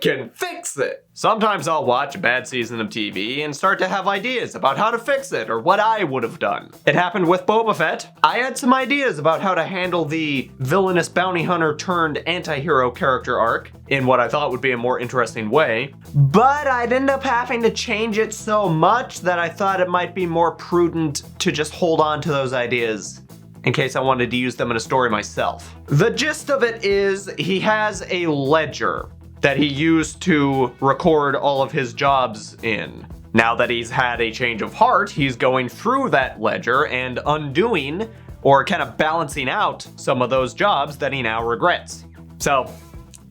can fix it. Sometimes I'll watch a bad season of TV and start to have ideas about how to fix it or what I would have done. It happened with Boba Fett. I had some ideas about how to handle the villainous bounty hunter turned anti-hero character arc in what I thought would be a more interesting way, but I'd end up having to change it so much that I thought it might be more prudent to just hold on to those ideas in case I wanted to use them in a story myself. The gist of it is he has a ledger that he used to record all of his jobs in. Now that he's had a change of heart, he's going through that ledger and undoing or kind of balancing out some of those jobs that he now regrets. So,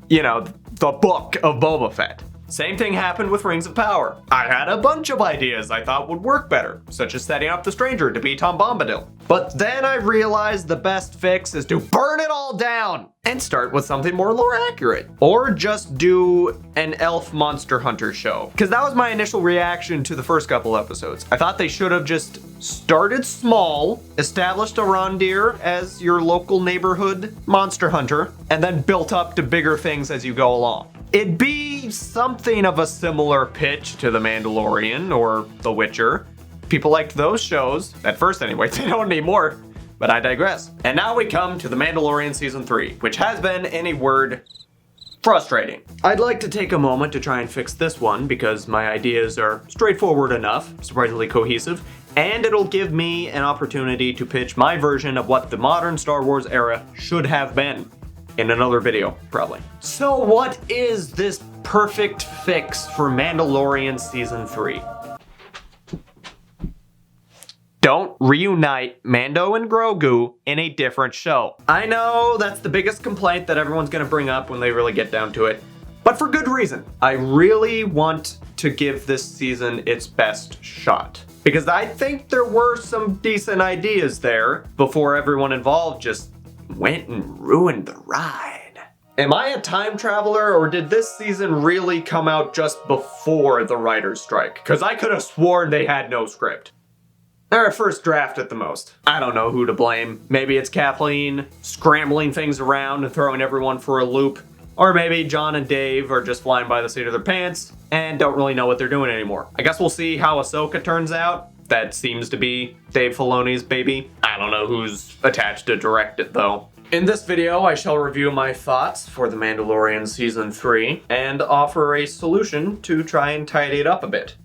you know, the book of Boba Fett. Same thing happened with Rings of Power. I had a bunch of ideas I thought would work better, such as setting up the Stranger to be Tom Bombadil. But then I realized the best fix is to burn it all down and start with something more lore accurate. Or just do an elf monster hunter show. Because that was my initial reaction to the first couple episodes. I thought they should have just started small, established a Rondir as your local neighborhood monster hunter, and then built up to bigger things as you go along. It'd be something of a similar pitch to The Mandalorian or The Witcher. People liked those shows, at first anyway, they don't anymore, but I digress. And now we come to The Mandalorian Season 3, which has been, in a word, frustrating. I'd like to take a moment to try and fix this one because my ideas are straightforward enough, surprisingly cohesive, and it'll give me an opportunity to pitch my version of what the modern Star Wars era should have been. In another video, probably. So what is this perfect fix for Mandalorian Season 3? Don't reunite Mando and Grogu in a different show. I know that's the biggest complaint that everyone's gonna bring up when they really get down to it, but for good reason. I really want to give this season its best shot. Because I think there were some decent ideas there before everyone involved just went and ruined the ride. Am I a time traveler, or did this season really come out just before the writer's strike? Because I could have sworn they had no script. Or a first draft at the most. I don't know who to blame. Maybe it's Kathleen scrambling things around and throwing everyone for a loop. Or maybe John and Dave are just flying by the seat of their pants and don't really know what they're doing anymore. I guess we'll see how Ahsoka turns out. That seems to be Dave Filoni's baby. I don't know who's attached to direct it though. In this video, I shall review my thoughts for The Mandalorian Season 3 and offer a solution to try and tidy it up a bit.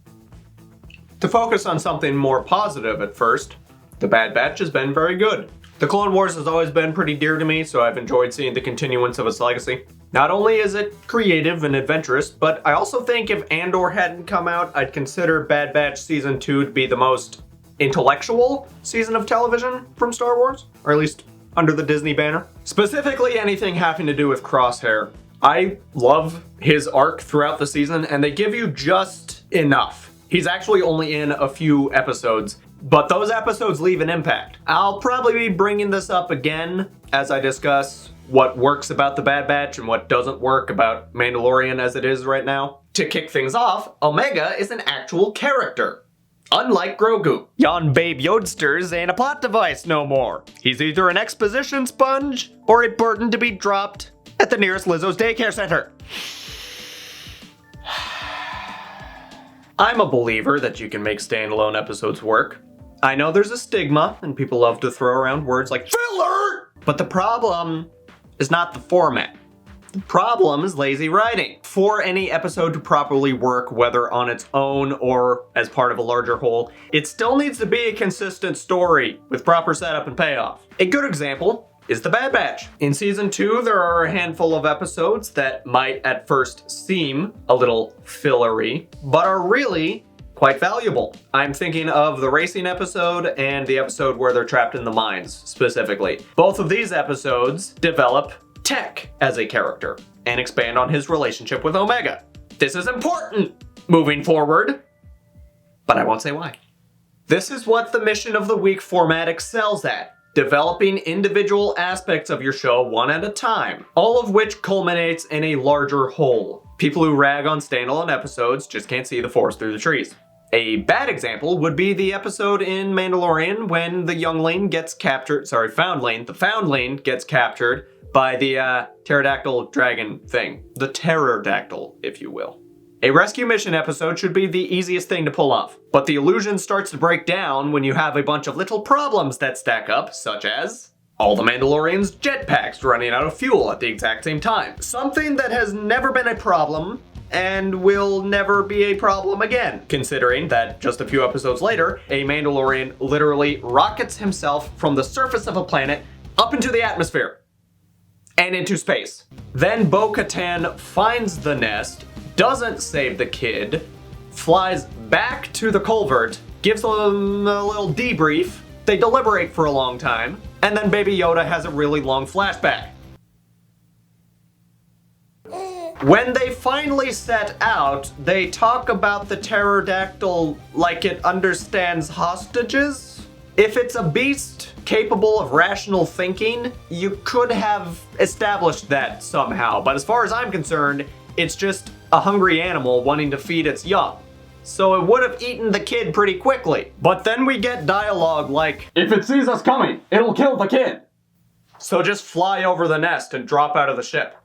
To focus on something more positive at first, The Bad Batch has been very good. The Clone Wars has always been pretty dear to me, so I've enjoyed seeing the continuance of its legacy. Not only is it creative and adventurous, but I also think if Andor hadn't come out, I'd consider Bad Batch Season 2 to be the most intellectual season of television from Star Wars, or at least under the Disney banner. Specifically anything having to do with Crosshair. I love his arc throughout the season, and they give you just enough. He's actually only in a few episodes, but those episodes leave an impact. I'll probably be bringing this up again as I discuss what works about The Bad Batch and what doesn't work about Mandalorian as it is right now. To kick things off, Omega is an actual character. Unlike Grogu. Yon Babe Yodsters ain't a plot device no more. He's either an exposition sponge or a burden to be dropped at the nearest Lizzo's daycare center. I'm a believer that you can make standalone episodes work. I know there's a stigma and people love to throw around words like filler, but the problem is not the format. The problem is lazy writing. For any episode to properly work, whether on its own or as part of a larger whole, it still needs to be a consistent story with proper setup and payoff. A good example is The Bad Batch. In Season 2, there are a handful of episodes that might at first seem a little fillery, but are really quite valuable. I'm thinking of the racing episode and the episode where they're trapped in the mines, specifically. Both of these episodes develop Tech as a character and expand on his relationship with Omega. This is important moving forward, but I won't say why. This is what the Mission of the Week format excels at. Developing individual aspects of your show one at a time, all of which culminates in a larger whole. People who rag on standalone episodes just can't see the forest through the trees. A bad example would be the episode in Mandalorian when the youngling gets captured, the foundling gets captured by the pterodactyl dragon thing. The pterodactyl, if you will. A rescue mission episode should be the easiest thing to pull off, but the illusion starts to break down when you have a bunch of little problems that stack up, such as all the Mandalorians' jetpacks running out of fuel at the exact same time. Something that has never been a problem and will never be a problem again, considering that just a few episodes later, a Mandalorian literally rockets himself from the surface of a planet up into the atmosphere and into space. Then Bo-Katan finds the nest, doesn't save the kid, flies back to the culvert, gives them a little debrief, they deliberate for a long time, and then Baby Yoda has a really long flashback. When they finally set out, they talk about the pterodactyl like it understands hostages. If it's a beast capable of rational thinking, you could have established that somehow, but as far as I'm concerned, it's just a hungry animal wanting to feed its young. So it would have eaten the kid pretty quickly. But then we get dialogue like, "If it sees us coming, it'll kill the kid. So just fly over the nest and drop out of the ship."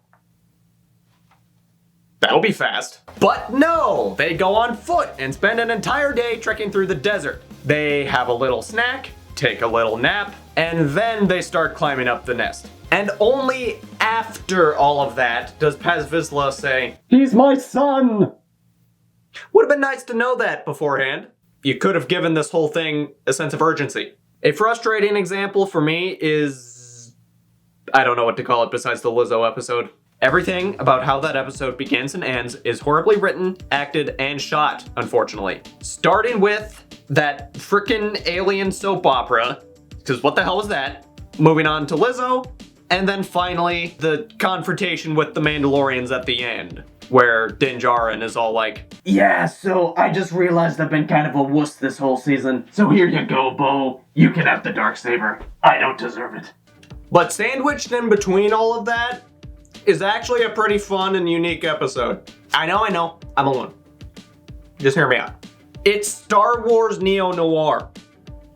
That'll be fast. But no, they go on foot and spend an entire day trekking through the desert. They have a little snack, take a little nap, and then they start climbing up the nest. And only after all of that does Paz Vizsla say, "He's my son!" Would have been nice to know that beforehand. You could have given this whole thing a sense of urgency. A frustrating example for me is, I don't know what to call it besides the Lizzo episode. Everything about how that episode begins and ends is horribly written, acted, and shot, unfortunately. Starting with that frickin' alien soap opera, because what the hell was that? Moving on to Lizzo, and then finally the confrontation with the Mandalorians at the end, where Din Djarin is all like, "Yeah, so I just realized I've been kind of a wuss this whole season, so here you go, Bo. You can have the Darksaber. I don't deserve it." But sandwiched in between all of that is actually a pretty fun and unique episode. I know, I'm alone. Just hear me out. It's Star Wars neo-noir.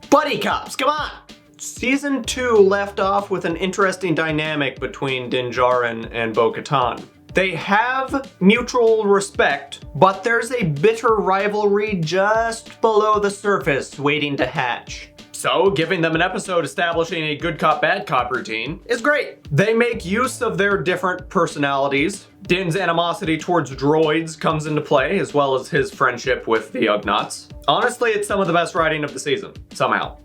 Buddy cops, come on! Season 2 left off with an interesting dynamic between Din Djarin and Bo-Katan. They have mutual respect, but there's a bitter rivalry just below the surface waiting to hatch. So, giving them an episode establishing a good cop, bad cop routine is great. They make use of their different personalities. Din's animosity towards droids comes into play, as well as his friendship with the Ugnaughts. Honestly, it's some of the best writing of the season, somehow.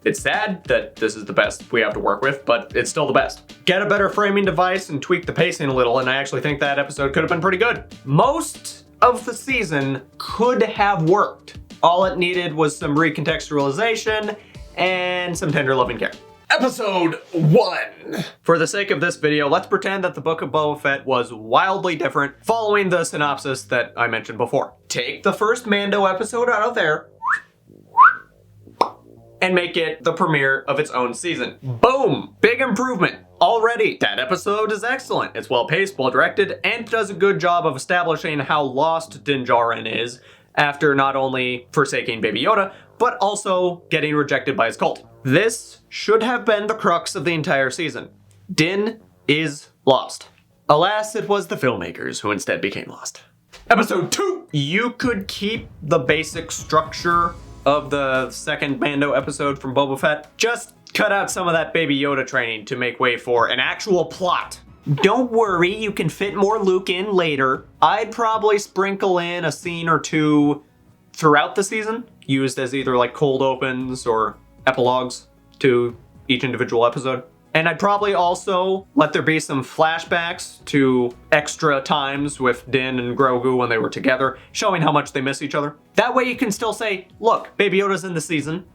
It's sad that this is the best we have to work with, but it's still the best. Get a better framing device and tweak the pacing a little, and I actually think that episode could have been pretty good. Most of the season could have worked. All it needed was some recontextualization and some tender loving care. Episode 1. For the sake of this video, let's pretend that the Book of Boba Fett was wildly different following the synopsis that I mentioned before. Take the first Mando episode out of there and make it the premiere of its own season. Boom! Big improvement. Already, that episode is excellent. It's well paced, well directed, and does a good job of establishing how lost Din Djarin is after not only forsaking Baby Yoda, but also getting rejected by his cult. This should have been the crux of the entire season. Din is lost. Alas, it was the filmmakers who instead became lost. Episode 2! You could keep the basic structure of the second Mando episode from Boba Fett. Just cut out some of that Baby Yoda training to make way for an actual plot. Don't worry, you can fit more Luke in later. I'd probably sprinkle in a scene or two throughout the season, used as either like cold opens or epilogues to each individual episode. And I'd probably also let there be some flashbacks to extra times with Din and Grogu when they were together, showing how much they miss each other. That way you can still say, look, Baby Yoda's in the season.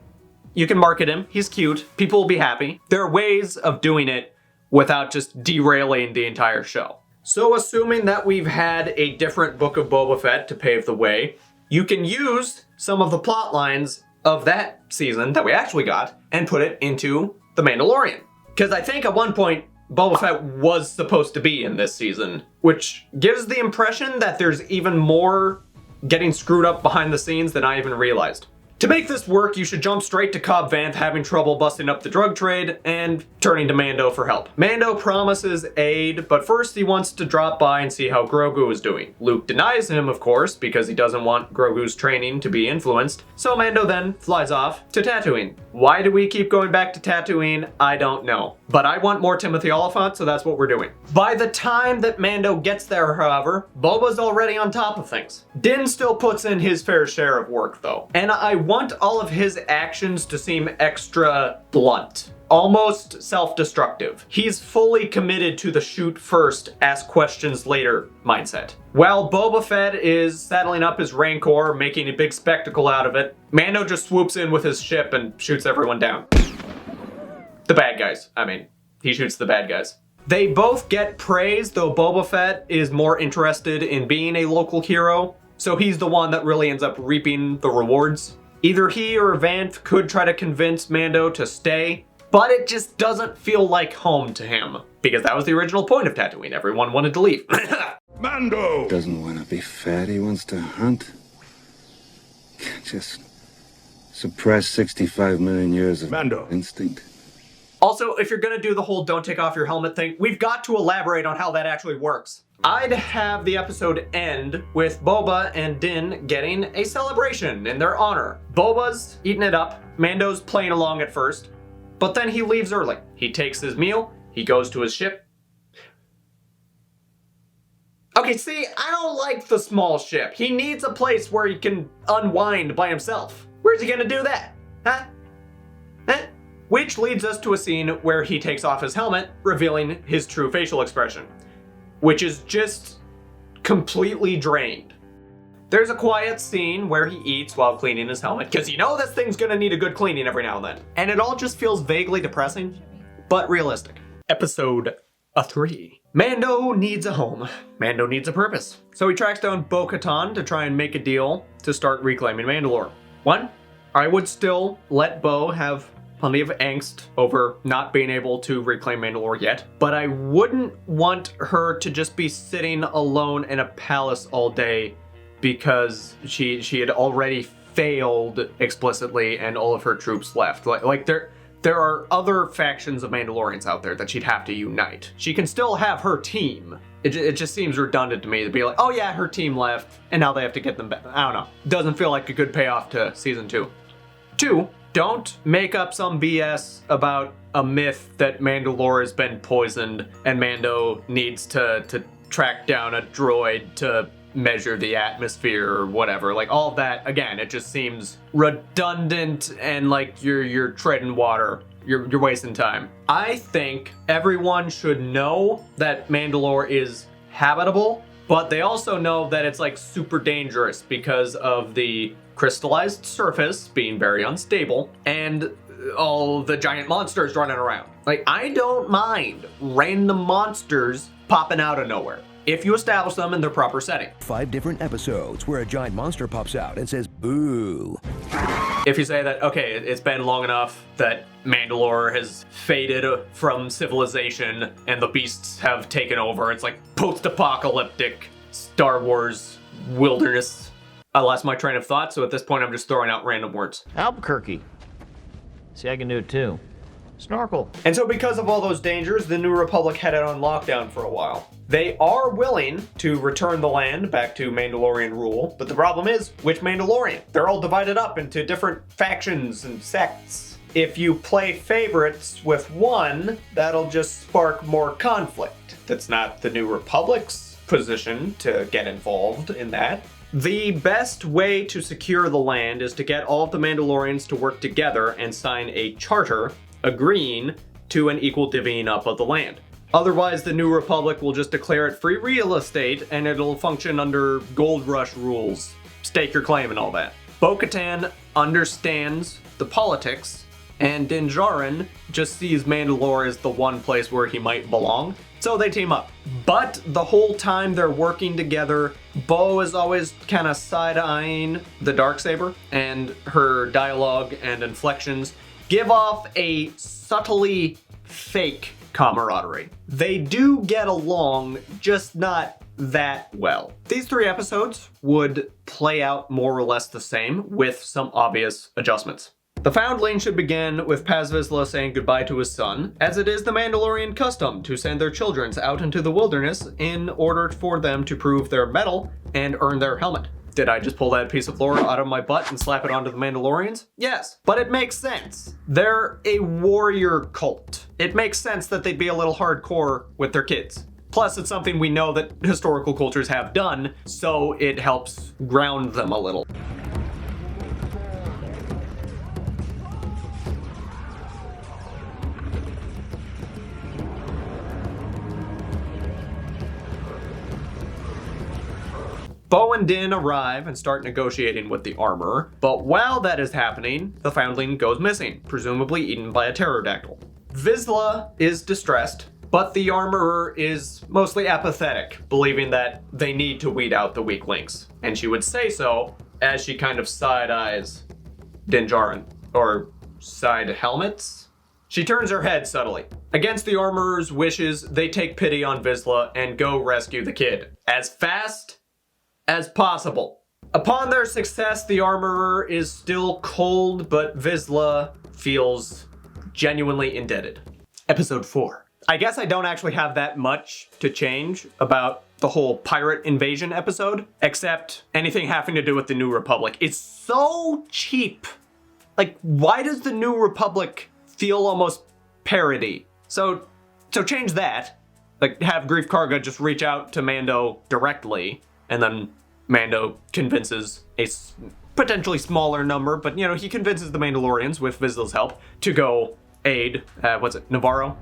You can market him, he's cute, people will be happy. There are ways of doing it without just derailing the entire show. So assuming that we've had a different Book of Boba Fett to pave the way, you can use some of the plot lines of that season that we actually got and put it into The Mandalorian. Because I think at one point, Boba Fett was supposed to be in this season, which gives the impression that there's even more getting screwed up behind the scenes than I even realized. To make this work, you should jump straight to Cobb Vanth having trouble busting up the drug trade and turning to Mando for help. Mando promises aid, but first he wants to drop by and see how Grogu is doing. Luke denies him, of course, because he doesn't want Grogu's training to be influenced, so Mando then flies off to Tatooine. Why do we keep going back to Tatooine? I don't know. But I want more Timothy Olyphant, so that's what we're doing. By the time that Mando gets there, however, Boba's already on top of things. Din still puts in his fair share of work, though. And I want all of his actions to seem extra blunt. Almost self-destructive. He's fully committed to the shoot first, ask questions later mindset. While Boba Fett is saddling up his Rancor, making a big spectacle out of it, Mando just swoops in with his ship and shoots everyone down. The bad guys. I mean, he shoots the bad guys. They both get praise, though Boba Fett is more interested in being a local hero, so he's the one that really ends up reaping the rewards. Either he or Vanth could try to convince Mando to stay, but it just doesn't feel like home to him, because that was the original point of Tatooine. Everyone wanted to leave. Mando doesn't want to be fat, he wants to hunt. Just suppress 65 million years of Mando instinct. Also, if you're gonna do the whole don't take off your helmet thing, we've got to elaborate on how that actually works. I'd have the episode end with Boba and Din getting a celebration in their honor. Boba's eating it up, Mando's playing along at first, but then he leaves early. He takes his meal, he goes to his ship. Okay, see, I don't like the small ship. He needs a place where he can unwind by himself. Where's he gonna do that? Huh? Which leads us to a scene where he takes off his helmet, revealing his true facial expression, which is just completely drained. There's a quiet scene where he eats while cleaning his helmet, because you know this thing's gonna need a good cleaning every now and then. And it all just feels vaguely depressing, but realistic. Episode 3. Mando needs a home. Mando needs a purpose. So he tracks down Bo-Katan to try and make a deal to start reclaiming Mandalore. One, I would still let Bo have plenty of angst over not being able to reclaim Mandalore yet, but I wouldn't want her to just be sitting alone in a palace all day because she had already failed explicitly and all of her troops left. Like there are other factions of Mandalorians out there that she'd have to unite. She can still have her team. It just seems redundant to me to be like, oh yeah, her team left and now they have to get them back. I don't know. Doesn't feel like a good payoff to season 2. 2, don't make up some BS about a myth that Mandalore has been poisoned and Mando needs to track down a droid to measure the atmosphere or whatever. Like all of that, again, it just seems redundant and like you're treading water. You're wasting time. I think everyone should know that Mandalore is habitable, but they also know that it's like super dangerous because of the crystallized surface being very unstable and all the giant monsters running around. Like, I don't mind random monsters popping out of nowhere if you establish them in their proper setting. 5 different episodes where a giant monster pops out and says, boo. If you say that, okay, it's been long enough that Mandalore has faded from civilization and the beasts have taken over, it's like post-apocalyptic Star Wars wilderness. I lost my train of thought, so at this point I'm just throwing out random words. Albuquerque. See, I can do it too. Snorkel. And so because of all those dangers, the New Republic had it on lockdown for a while. They are willing to return the land back to Mandalorian rule, but the problem is, which Mandalorian? They're all divided up into different factions and sects. If you play favorites with one, that'll just spark more conflict. That's not the New Republic's position to get involved in that. The best way to secure the land is to get all of the Mandalorians to work together and sign a charter agreeing to an equal divvying up of the land. Otherwise, the New Republic will just declare it free real estate and it'll function under gold rush rules, stake your claim and all that. Bo-Katan understands the politics, and Din Djarin just sees Mandalore as the one place where he might belong, so they team up. But the whole time they're working together, Bo is always kind of side-eyeing the Darksaber, and her dialogue and inflections give off a subtly fake camaraderie. They do get along, just not that well. These 3 episodes would play out more or less the same with some obvious adjustments. The Foundling should begin with Paz Vizsla saying goodbye to his son, as it is the Mandalorian custom to send their children out into the wilderness in order for them to prove their mettle and earn their helmet. Did I just pull that piece of lore out of my butt and slap it onto the Mandalorians? Yes, but it makes sense. They're a warrior cult. It makes sense that they'd be a little hardcore with their kids. Plus, it's something we know that historical cultures have done, so it helps ground them a little. Bo and Din arrive and start negotiating with the armorer, but while that is happening, the Foundling goes missing, presumably eaten by a pterodactyl. Vizsla is distressed, but the armorer is mostly apathetic, believing that they need to weed out the weak links. And she would say so as she kind of side-eyes Din Djarin, or side helmets? She turns her head subtly. Against the armorer's wishes, they take pity on Vizsla and go rescue the kid. As fast as possible. Upon their success, the armorer is still cold, but Vizsla feels genuinely indebted. Episode 4. I guess I don't actually have that much to change about the whole pirate invasion episode, except anything having to do with the New Republic. It's so cheap. Like, why does the New Republic feel almost parody? So change that. Like, have Grief Karga just reach out to Mando directly, and then Mando convinces a potentially smaller number, but you know, he convinces the Mandalorians with Vizsla's help to go aid, Navarro?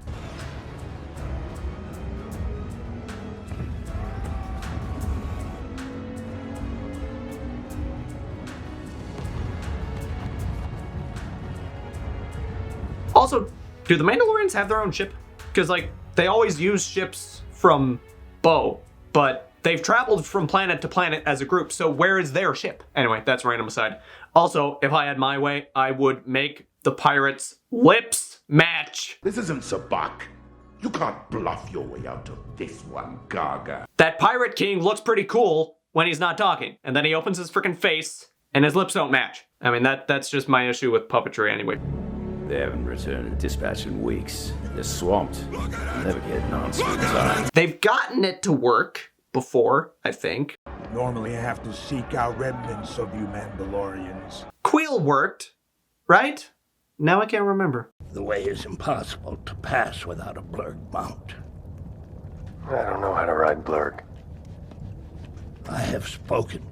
Also, do the Mandalorians have their own ship? Because, like, they always use ships from Bo, but they've traveled from planet to planet as a group, so where is their ship? Anyway, that's random aside. Also, if I had my way, I would make the pirates' lips match. This isn't Sabak. You can't bluff your way out of this one, Gaga. That Pirate King looks pretty cool when he's not talking, and then he opens his freaking face, and his lips don't match. I mean, that's just my issue with puppetry anyway. They haven't returned a dispatch in weeks. They're swamped. Never get nonsense. They've gotten it to work before, I think. Normally I have to seek out remnants of you Mandalorians. Queel worked, right? Now I can't remember. The way is impossible to pass without a blurred mount. I don't know how to ride blurg. I have spoken.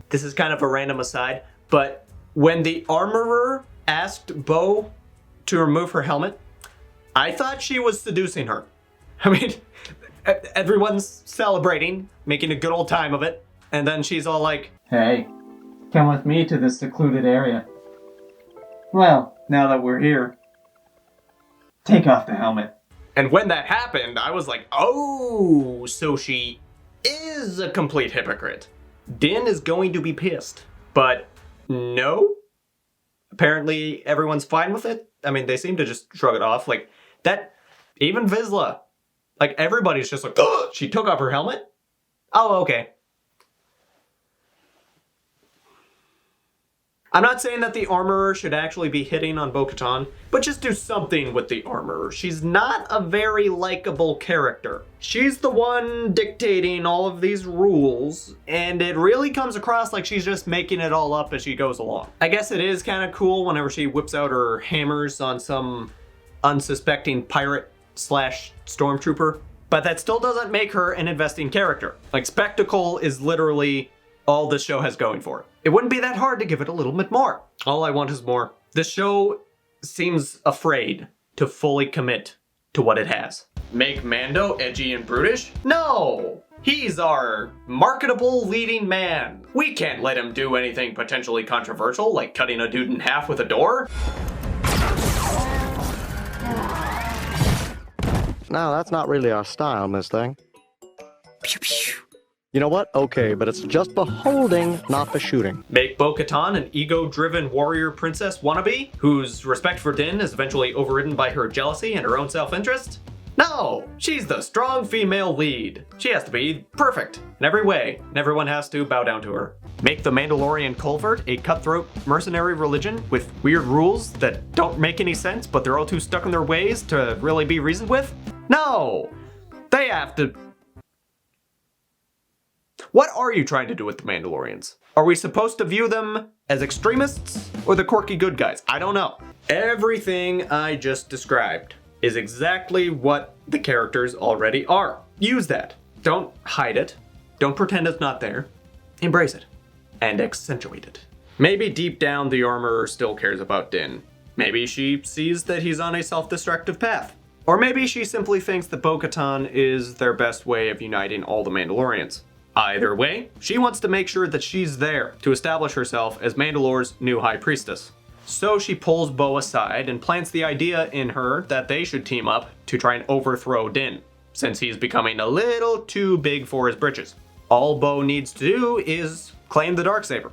This is kind of a random aside, but when the armorer asked Bo to remove her helmet, I thought she was seducing her. I mean, everyone's celebrating, making a good old time of it, and then she's all like, "Hey, come with me to this secluded area." Well, now that we're here, take off the helmet. And when that happened, I was like, oh, so she is a complete hypocrite. Din is going to be pissed. But no. Apparently everyone's fine with it. I mean, they seem to just shrug it off. Like, that, even Vizsla, like, everybody's just like, oh, she took off her helmet? Oh, okay. I'm not saying that the armorer should actually be hitting on Bo-Katan, but just do something with the armorer. She's not a very likable character. She's the one dictating all of these rules, and it really comes across like she's just making it all up as she goes along. I guess it is kind of cool whenever she whips out her hammers on some unsuspecting pirate / stormtrooper, but that still doesn't make her an investing character. Like, spectacle is literally all this show has going for it. It wouldn't be that hard to give it a little bit more. All I want is more. This show seems afraid to fully commit to what it has. Make Mando edgy and brutish? No! He's our marketable leading man. We can't let him do anything potentially controversial, like cutting a dude in half with a door. No, that's not really our style, Miss Thing. Pew pew. You know what? Okay, but it's just the holding, not the shooting. Make Bo-Katan an ego-driven warrior princess wannabe, whose respect for Din is eventually overridden by her jealousy and her own self-interest? No! She's the strong female lead. She has to be perfect in every way, and everyone has to bow down to her. Make the Mandalorian culvert a cutthroat mercenary religion with weird rules that don't make any sense, but they're all too stuck in their ways to really be reasoned with? No! They have to... What are you trying to do with the Mandalorians? Are we supposed to view them as extremists or the quirky good guys? I don't know. Everything I just described is exactly what the characters already are. Use that. Don't hide it. Don't pretend it's not there. Embrace it. And accentuate it. Maybe deep down the armorer still cares about Din. Maybe she sees that he's on a self-destructive path. Or maybe she simply thinks that Bo-Katan is their best way of uniting all the Mandalorians. Either way, she wants to make sure that she's there to establish herself as Mandalore's new High Priestess. So she pulls Bo aside and plants the idea in her that they should team up to try and overthrow Din, since he's becoming a little too big for his britches. All Bo needs to do is claim the Darksaber.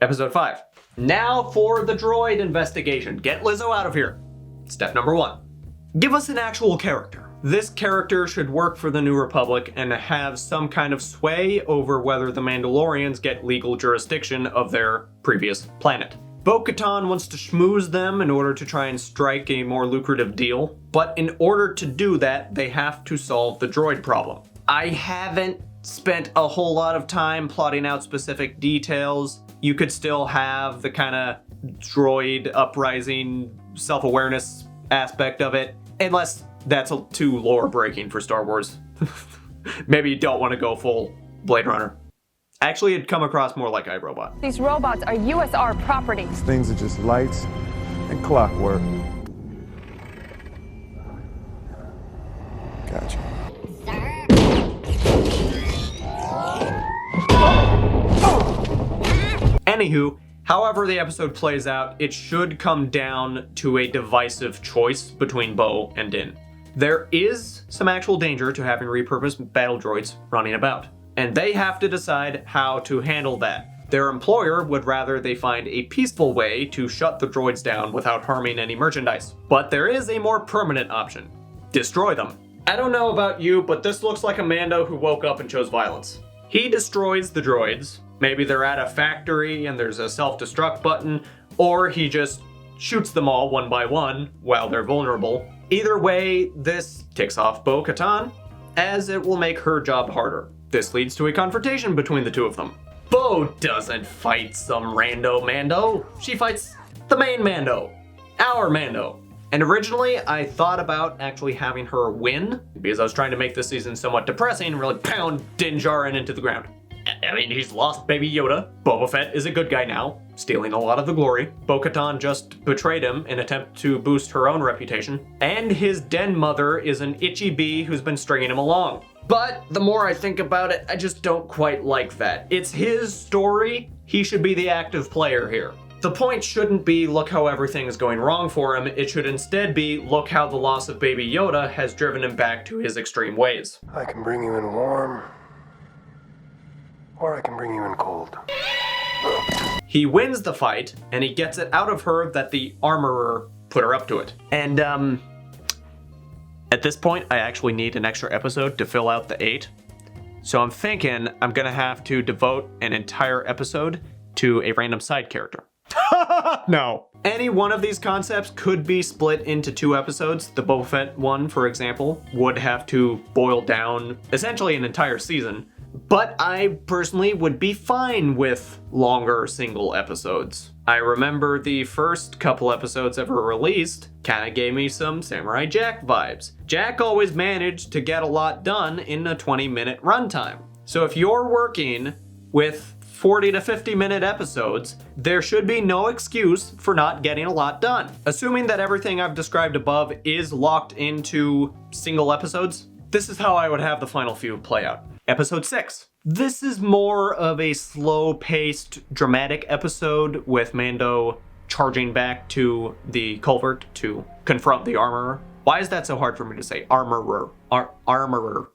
Episode 5. Now for the droid investigation. Get Lizzo out of here. Step number 1. Give us an actual character. This character should work for the New Republic and have some kind of sway over whether the Mandalorians get legal jurisdiction of their previous planet. Bo-Katan wants to schmooze them in order to try and strike a more lucrative deal, but in order to do that, they have to solve the droid problem. I haven't spent a whole lot of time plotting out specific details. You could still have the kind of droid uprising self-awareness aspect of it, unless that's too lore-breaking for Star Wars. Maybe you don't want to go full Blade Runner. Actually, it'd come across more like iRobot. These robots are USR property. Things are just lights and clockwork. Gotcha. Anywho, however the episode plays out, it should come down to a divisive choice between Bo and Din. There is some actual danger to having repurposed battle droids running about, and they have to decide how to handle that. Their employer would rather they find a peaceful way to shut the droids down without harming any merchandise. But there is a more permanent option. Destroy them. I don't know about you, but this looks like a Mando who woke up and chose violence. He destroys the droids. Maybe they're at a factory and there's a self-destruct button, or he just shoots them all one by one while they're vulnerable. Either way, this ticks off Bo-Katan, as it will make her job harder. This leads to a confrontation between the two of them. Bo doesn't fight some rando Mando. She fights the main Mando, our Mando. And originally, I thought about actually having her win, because I was trying to make this season somewhat depressing and really pound Din Djarin into the ground. I mean, he's lost Baby Yoda. Boba Fett is a good guy now, stealing a lot of the glory. Bo-Katan just betrayed him in an attempt to boost her own reputation. And his den mother is an itchy bee who's been stringing him along. But the more I think about it, I just don't quite like that. It's his story. He should be the active player here. The point shouldn't be, look how everything is going wrong for him. It should instead be, look how the loss of Baby Yoda has driven him back to his extreme ways. I can bring you in warm, or I can bring you in cold. He wins the fight, and he gets it out of her that the armorer put her up to it. And, at this point, I actually need an extra episode to fill out the 8. So I'm thinking I'm gonna have to devote an entire episode to a random side character. No. Any one of these concepts could be split into 2 episodes. The Boba Fett one, for example, would have to boil down essentially an entire season. But I personally would be fine with longer single episodes. I remember the first couple episodes ever released kinda gave me some Samurai Jack vibes. Jack always managed to get a lot done in a 20-minute runtime. So if you're working with 40 to 50 minute episodes, there should be no excuse for not getting a lot done. Assuming that everything I've described above is locked into single episodes, this is how I would have the final few play out. Episode 6. This is more of a slow-paced, dramatic episode with Mando charging back to the culvert to confront the armorer. Why is that so hard for me to say? Armorer. Armorer.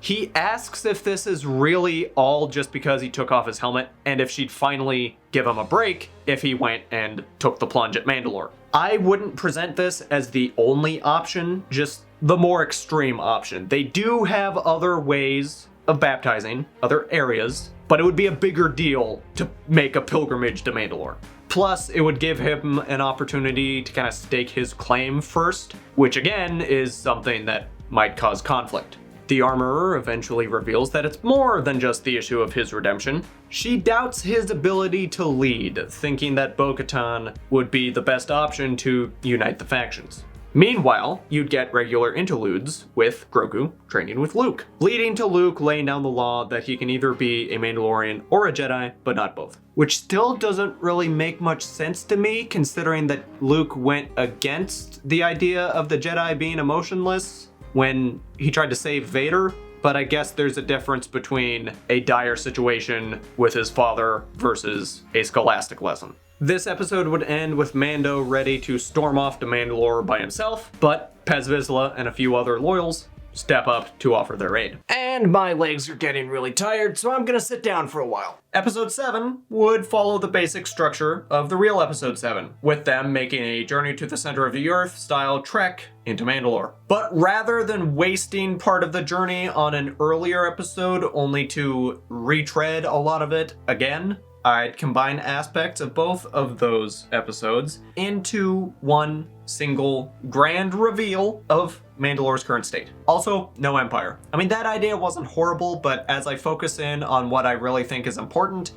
He asks if this is really all just because he took off his helmet, and if she'd finally give him a break if he went and took the plunge at Mandalore. I wouldn't present this as the only option, just the more extreme option. They do have other ways of baptizing, other areas, but it would be a bigger deal to make a pilgrimage to Mandalore. Plus, it would give him an opportunity to kind of stake his claim first, which again is something that might cause conflict. The armorer eventually reveals that it's more than just the issue of his redemption. She doubts his ability to lead, thinking that Bo-Katan would be the best option to unite the factions. Meanwhile, you'd get regular interludes with Grogu training with Luke, leading to Luke laying down the law that he can either be a Mandalorian or a Jedi, but not both. Which still doesn't really make much sense to me, considering that Luke went against the idea of the Jedi being emotionless when he tried to save Vader. But I guess there's a difference between a dire situation with his father versus a scholastic lesson. This episode would end with Mando ready to storm off to Mandalore by himself, but Pez Vizsla and a few other loyals step up to offer their aid. And my legs are getting really tired, so I'm gonna sit down for a while. Episode 7 would follow the basic structure of the real Episode 7, with them making a journey to the center of the earth style trek into Mandalore. But rather than wasting part of the journey on an earlier episode only to retread a lot of it again, I'd combine aspects of both of those episodes into one single grand reveal of Mandalore's current state. Also, no Empire. I mean, that idea wasn't horrible, but as I focus in on what I really think is important,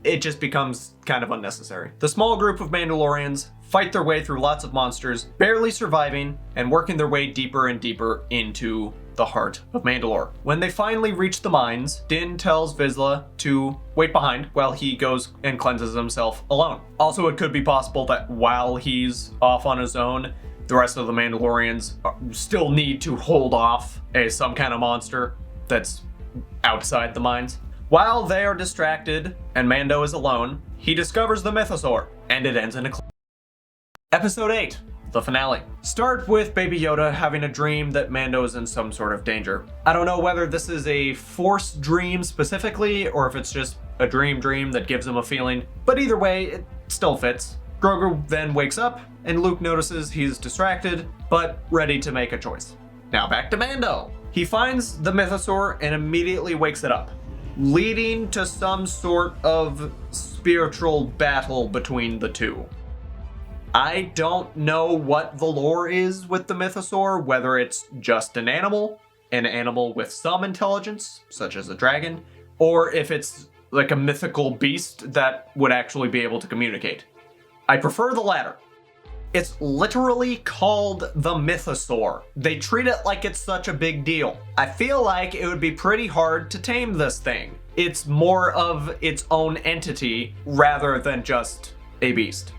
it just becomes kind of unnecessary. The small group of Mandalorians fight their way through lots of monsters, barely surviving and working their way deeper and deeper into the heart of Mandalore. When they finally reach the mines, Din tells Vizsla to wait behind while he goes and cleanses himself alone. Also, it could be possible that while he's off on his own, the rest of the Mandalorians still need to hold off some kind of monster that's outside the mines. While they are distracted and Mando is alone, he discovers the MYTHOSAUR, and it ends in a Episode 8. The finale. Start with Baby Yoda having a dream that Mando is in some sort of danger. I don't know whether this is a forced dream specifically, or if it's just a dream that gives him a feeling, but either way, it still fits. Grogu then wakes up, and Luke notices he's distracted, but ready to make a choice. Now back to Mando. He finds the MYTHOSAUR and immediately wakes it up, leading to some sort of spiritual battle between the two. I don't know what the lore is with the MYTHOSAUR, whether it's just an animal with some intelligence, such as a dragon, or if it's like a mythical beast that would actually be able to communicate. I prefer the latter. It's literally called the MYTHOSAUR. They treat it like it's such a big deal. I feel like it would be pretty hard to tame this thing. It's more of its own entity rather than just a beast.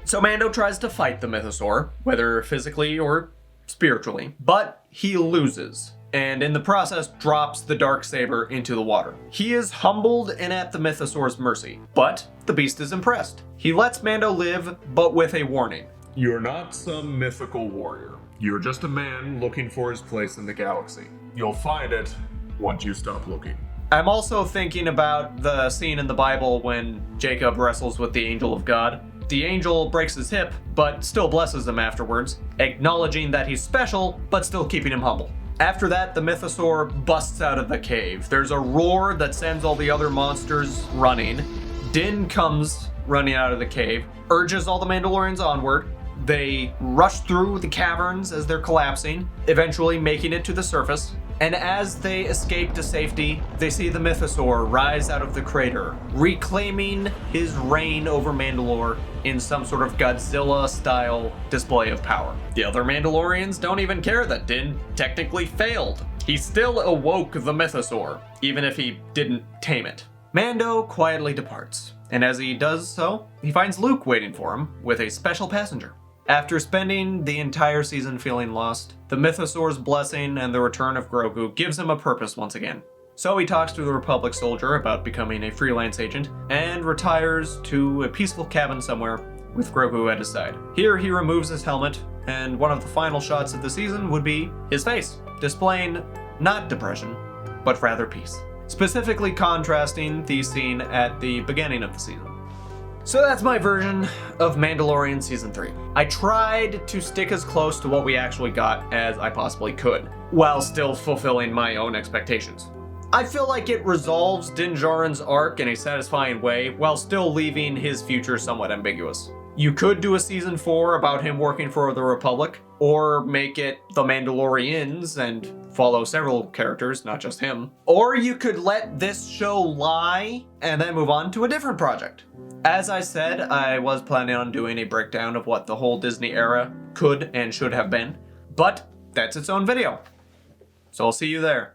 So Mando tries to fight the MYTHOSAUR, whether physically or spiritually, but he loses, and in the process drops the Darksaber into the water. He is humbled and at the MYTHOSAUR's mercy, but the beast is impressed. He lets Mando live, but with a warning. You're not some mythical warrior. You're just a man looking for his place in the galaxy. You'll find it once you stop looking. I'm also thinking about the scene in the Bible when Jacob wrestles with the angel of God. The angel breaks his hip, but still blesses him afterwards, acknowledging that he's special, but still keeping him humble. After that, the MYTHOSAUR busts out of the cave. There's a roar that sends all the other monsters running. Din comes running out of the cave, urges all the Mandalorians onward. They rush through the caverns as they're collapsing, eventually making it to the surface. And as they escape to safety, they see the MYTHOSAUR rise out of the crater, reclaiming his reign over Mandalore in some sort of Godzilla-style display of power. The other Mandalorians don't even care that Din technically failed. He still awoke the MYTHOSAUR, even if he didn't tame it. Mando quietly departs, and as he does so, he finds Luke waiting for him with a special passenger. After spending the entire season feeling lost, the MYTHOSAUR's blessing and the return of Grogu gives him a purpose once again. So he talks to the Republic soldier about becoming a freelance agent, and retires to a peaceful cabin somewhere with Grogu at his side. Here he removes his helmet, and one of the final shots of the season would be his face, displaying not depression, but rather peace. Specifically contrasting the scene at the beginning of the season. So that's my version of Mandalorian Season 3. I tried to stick as close to what we actually got as I possibly could, while still fulfilling my own expectations. I feel like it resolves Din Djarin's arc in a satisfying way, while still leaving his future somewhat ambiguous. You could do a Season 4 about him working for the Republic, or make it the Mandalorians and follow several characters, not just him. Or you could let this show lie and then move on to a different project. As I said, I was planning on doing a breakdown of what the whole Disney era could and should have been, but that's its own video. So I'll see you there.